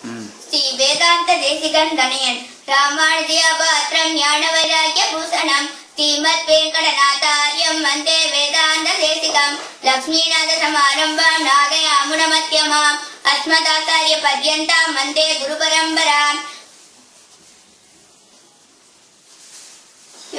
ஸ்ரீ வேதாந்த தேசிகன் தனயன் ராமானுஜபாத்திரம் ஞான வைராக்கிய பூஷணம் ஸ்ரீமத் வெங்கடநாதாரியம் வந்தே வேதாந்த தேசிகம் லக்ஷ்மீநாத சமாரம்பாம் நாதயாமுன மத்யமாம் அஸ்மதாச்சாரிய பர்யந்தாம் வந்தே குரு பரம்பராம்.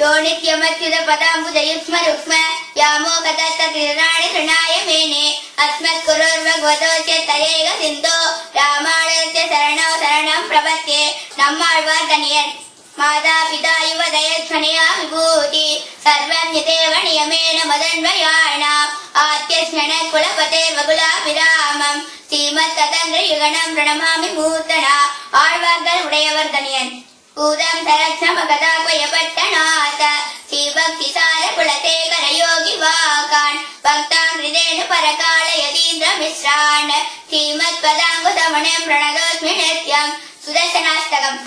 யோ நித்யமத்யுத பதாம்புஜயுக்ம ருக்ம யாமோகதத்ததிராணி த்ரிணாய மேனே அஸ்மத் குருர்வக்வதோச்ய தயைக சிந்தோ ராமானுஜஸ்ய சரணோ சரணம் பிரபத்யே. நம்மாழ்வார் தனியன் மாதா பிதா யுவதயஸ்மனியா விபூதி சர்வம் யதேவ நியமேன மதன்வயாணாம் ஆத்யஸ்மன குலபதே வகுலாபிராமம் ஸ்ரீமத் ததந்திர யுகணம் பிரணமாமி மூர்த்தனா. ஆழ்வார்கள் உடையவர் தனியன் பூதம் சரக்ஷமகதாபயபட்டநாத ஸ்ரீபக்தி சார குலதே கரயோகி வாகான் பக்தாம் ஹிருதேனு பரகால யதீந்திர மிஸ்ரான் ஸ்ரீமத் பதாங்குதமணம் பிரணதோஸ்மி நித்யம். சுதர்சனாஷ்டகம்.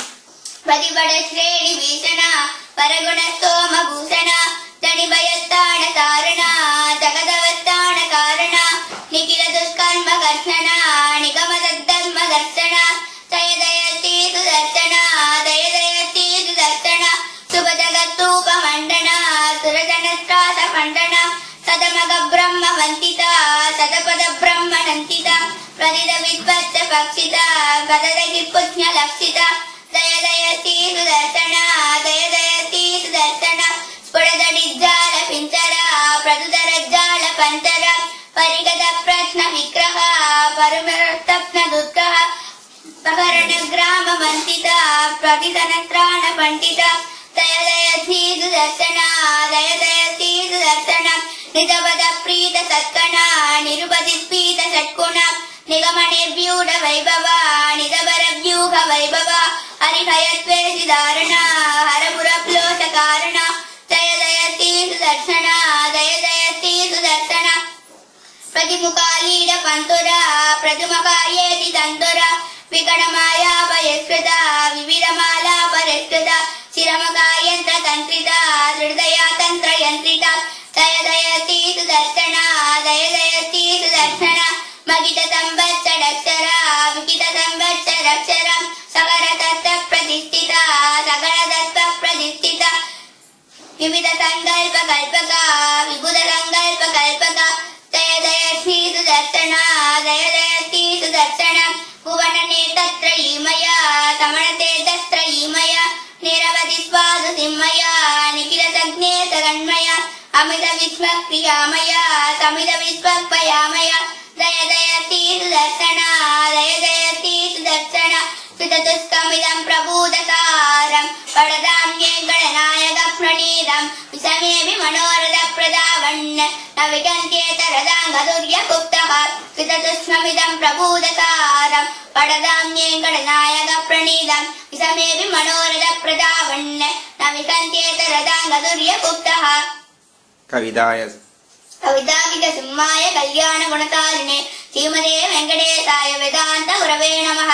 பதிபட ஸ்ரேணி வீசனா பரகுண சோம பூஷணா தனிபயஸ்தான தாரணா ஜகதவஸ்தான காரணா நிகில துஷ்கர்ம கர்ஷணா நிகமதர்ம தர்ஷனா தய தயதி சுதர்சனா தய தயதி சுதர்சனா சுபதகத்தூப மண்டனா சுரஜனஸ்ராத மண்டனா சதமக பிரம்ம வந்திதா சதபத பிரம்ம நந்திதா பிரதித வித்வத்த பக்ஷிதா கததகி புண்ய லக்ஷிதா தய தயதி சுதர்சனா தய தயதி சுதர்சனா ஸ்புடதடிஜால பிஞ்சரா பிரதுதரஜால பந்தர பரிகத பிரஷ்ன விக்கிரஹ பருமரத்தப்ன துர்கஹ பகரண கிராம மந்திதா பிரதிதனத்ராண பண்டிதா தய தயதி சுதர்சனா தய தயதி சுதர்சனா நிஜபத பிரீத சத்கணா நிருபதி ஸ்பீத ஷட்குண நிகமணிர்வியூட வைபவா நிதபர வியூக வைபவா ஹரிஹயத்வேஷி தாரணா ஹரபுரப்லோஷ காரணா தய தயதி சுதர்சனா தய தயதி சுதர்சனா பிரதிமுகாலீட பந்துரா பிரதுமகாயேதி தந்துரா விகடமாயா பயஸ்கிருதா விவிதமாலா பரஸ்கிருதா சிரமகாயந்திர தந்திரிதா ஹிருதயா தந்திர யந்திரிதா தய தயதி சுதர்சனா தய தயதி சுதர்சனா மகித சம்பத்சரக்ஷரா விகித சம்பத்சரக்ஷரா சகர தத்த பிரதிஷ்டிதா சகர தத்த பிரதிஷ்டிதா விவித சங்கல்ப கல்பகா விபுத சங்கல்ப கல்பகா தய தயதி சுதர்சனா தய தயதி சுதர்சனா புவனனே தத்ர ஈமயா சமணதே தத்ர ஈமயா நிரவதி ஸ்வாது சிம்மயா நிகில சக்னே சகன்மயா அமித விஸ்வக்ரியாமயா சமித விஸ்வக்பயாமயா தய தயதி சுதர்சனா தய தயதி சுதர்சனா சுததுஸ்கமிதம் பிரபூதசாரம் படதாம்யே கணநாயக பிரணீதம் விசமேபி மனோரத பிரதாவண்ண நவிகந்தேதரதாங்கதுர்ய குப்தஹ சுததுஸ்கமிதம் பிரபூதசாரம் படதாம்யே கணநாயக பிரணீதம் விசமேபி மனோரத பிரதாவண்ண நவிகந்தேதரதாங்கதுர்ய குப்தஹ. கவிதாகித சிம்மாய கல்யாண குணசாலினே ஸ்ரீமதே வெங்கடேசாய வேதாந்த குரவே நமः.